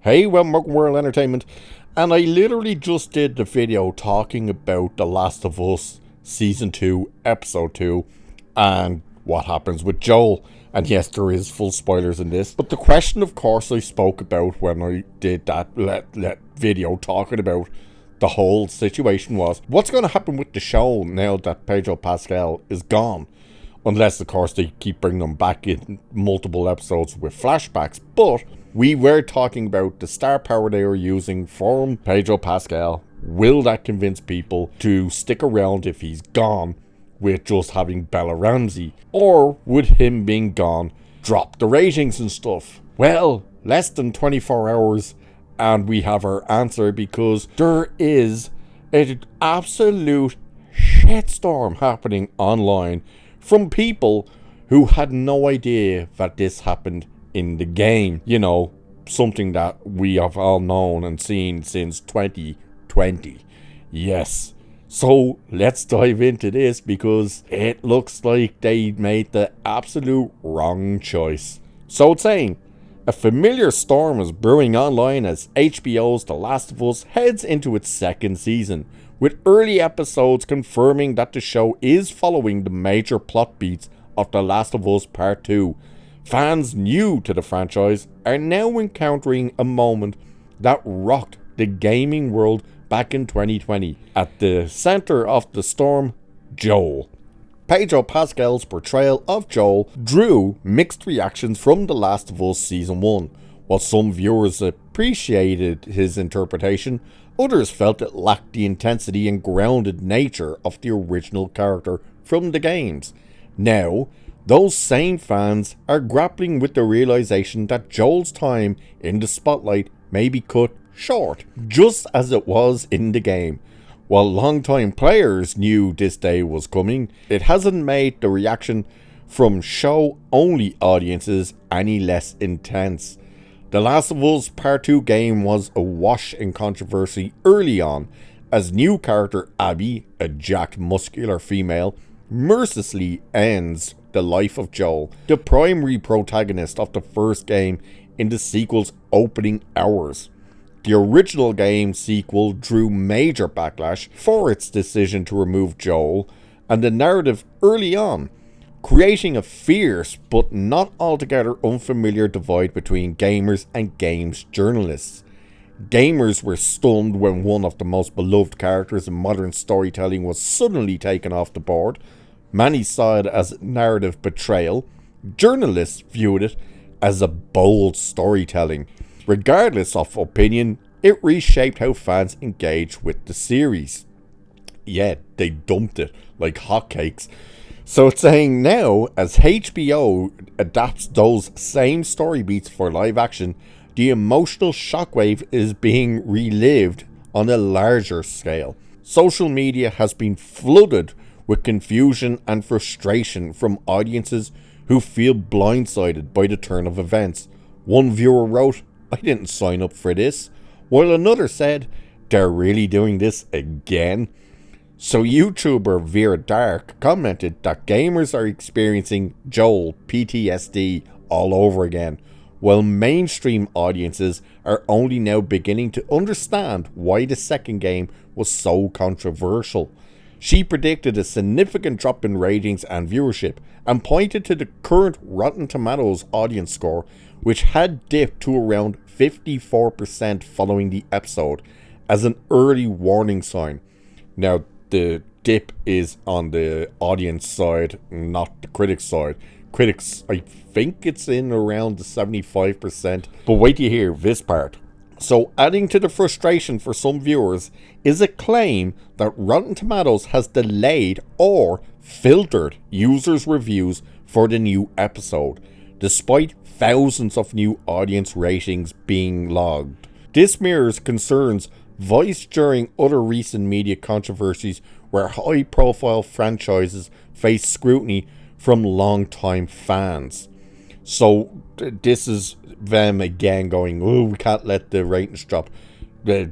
Hey, welcome to World Entertainment, and I literally just did the video talking about The Last of Us Season 2, Episode 2, and what happens with Joel. And yes, there is full spoilers in this, but the question, of course, I spoke about when I did that video talking about the whole situation was, what's going to happen with the show now that Pedro Pascal is gone? Unless, of course, they keep bringing them back in multiple episodes with flashbacks. But we were talking about the star power they are using from Pedro Pascal. Will that convince people to stick around if he's gone with just having Bella Ramsey? Or would him being gone drop the ratings and stuff? Well, less than 24 hours and we have our answer, because there is an absolute shitstorm happening online from people who had no idea that this happened in the game. You know, something that we have all known and seen since 2020. Yes. So let's dive into this, because it looks like they made the absolute wrong choice. So it's saying, a familiar storm is brewing online as HBO's The Last of Us heads into its second season, with early episodes confirming that the show is following the major plot beats of The Last of Us Part 2. Fans new to the franchise are now encountering a moment that rocked the gaming world back in 2020. At the center of the storm, Joel. Pedro Pascal's portrayal of Joel drew mixed reactions from The Last of Us Season 1. While some viewers appreciated his interpretation, others felt it lacked the intensity and grounded nature of the original character from the games. Now, those same fans are grappling with the realization that Joel's time in the spotlight may be cut short, just as it was in the game. While longtime players knew this day was coming, it hasn't made the reaction from show-only audiences any less intense. The Last of Us Part 2 game was awash in controversy early on, as new character Abby, a jacked muscular female, mercilessly ends the life of Joel, the primary protagonist of the first game, in the sequel's opening hours. The original game sequel drew major backlash for its decision to remove Joel and the narrative early on, creating a fierce but not altogether unfamiliar divide between gamers and games journalists. Gamers were stunned when one of the most beloved characters in modern storytelling was suddenly taken off the board. Many saw it as narrative betrayal. Journalists viewed it as a bold storytelling. Regardless of opinion, it reshaped how fans engage with the series. Yeah, they dumped it like hotcakes. So it's saying now, as HBO adapts those same story beats for live action, the emotional shockwave is being relived on a larger scale. Social media has been flooded with confusion and frustration from audiences who feel blindsided by the turn of events. One viewer wrote, "I didn't sign up for this," while another said, "They're really doing this again?" So YouTuber Vera Dark commented that gamers are experiencing Joel PTSD all over again, while mainstream audiences are only now beginning to understand why the second game was so controversial. She predicted a significant drop in ratings and viewership, and pointed to the current Rotten Tomatoes audience score, which had dipped to around 54% following the episode, as an early warning sign. Now, the dip is on the audience side, not the critics side. Critics, I think it's in around the 75%, but wait till you hear this part. So, adding to the frustration for some viewers is a claim that Rotten Tomatoes has delayed or filtered users' reviews for the new episode, despite thousands of new audience ratings being logged. This mirrors concerns voiced during other recent media controversies where high-profile franchises face scrutiny from long-time fans. So this is them again going, "Oh, we can't let the ratings drop."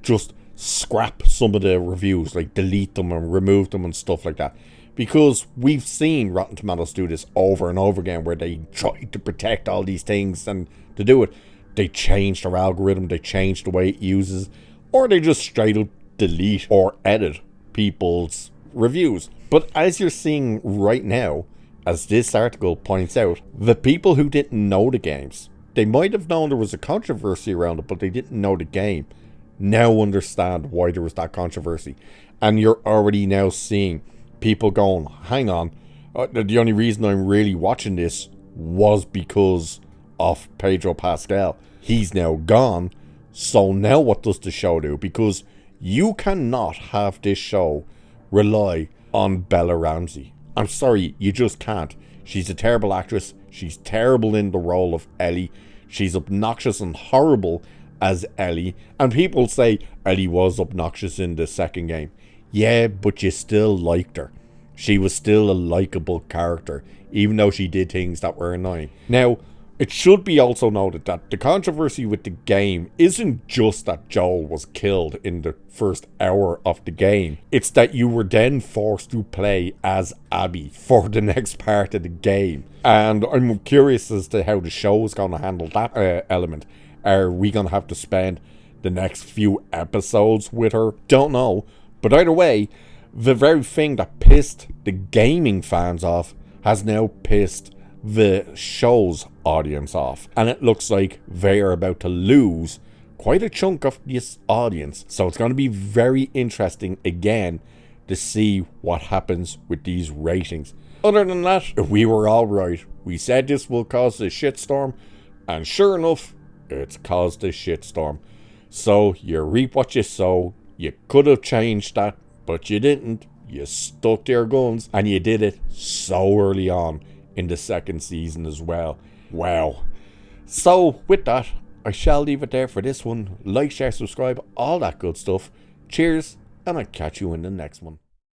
Just scrap some of the reviews, like delete them and remove them and stuff like that. Because we've seen Rotten Tomatoes do this over and over again, where they try to protect all these things and to do it. they changed their algorithm, they changed the way it uses, or they just straight up delete or edit people's reviews. But as you're seeing right now, as this article points out, the people who didn't know the games, they might have known there was a controversy around it, but they didn't know the game, now understand why there was that controversy. And you're already now seeing people going, hang on, the only reason I'm really watching this was because of Pedro Pascal. He's now gone, so now what does the show do? Because you cannot have this show rely on Bella Ramsey. I'm sorry, you just can't. She's a terrible actress. She's terrible in the role of Ellie. She's obnoxious and horrible as Ellie. And people say Ellie was obnoxious in the second game. Yeah, but you still liked her. She was still a likable character, even though she did things that were annoying. Now, it should be also noted that the controversy with the game isn't just that Joel was killed in the first hour of the game. It's that you were then forced to play as Abby for the next part of the game. And I'm curious as to how the show is going to handle that element. Are we going to have to spend the next few episodes with her? Don't know. But either way, the very thing that pissed the gaming fans off has now pissed the show's audience off, and it looks like they are about to lose quite a chunk of this audience. So it's going to be very interesting again to see what happens with these ratings. Other than that, we were all right. We said this will cause a shitstorm, and sure enough, it's caused a shitstorm. So you reap what you sow. You could have changed that, but you didn't. You stuck to your guns, and you did it so early on in the second season as well. Wow. So with that, I shall leave it there for this one. Like, share, subscribe, all that good stuff. Cheers, and I'll catch you in the next one.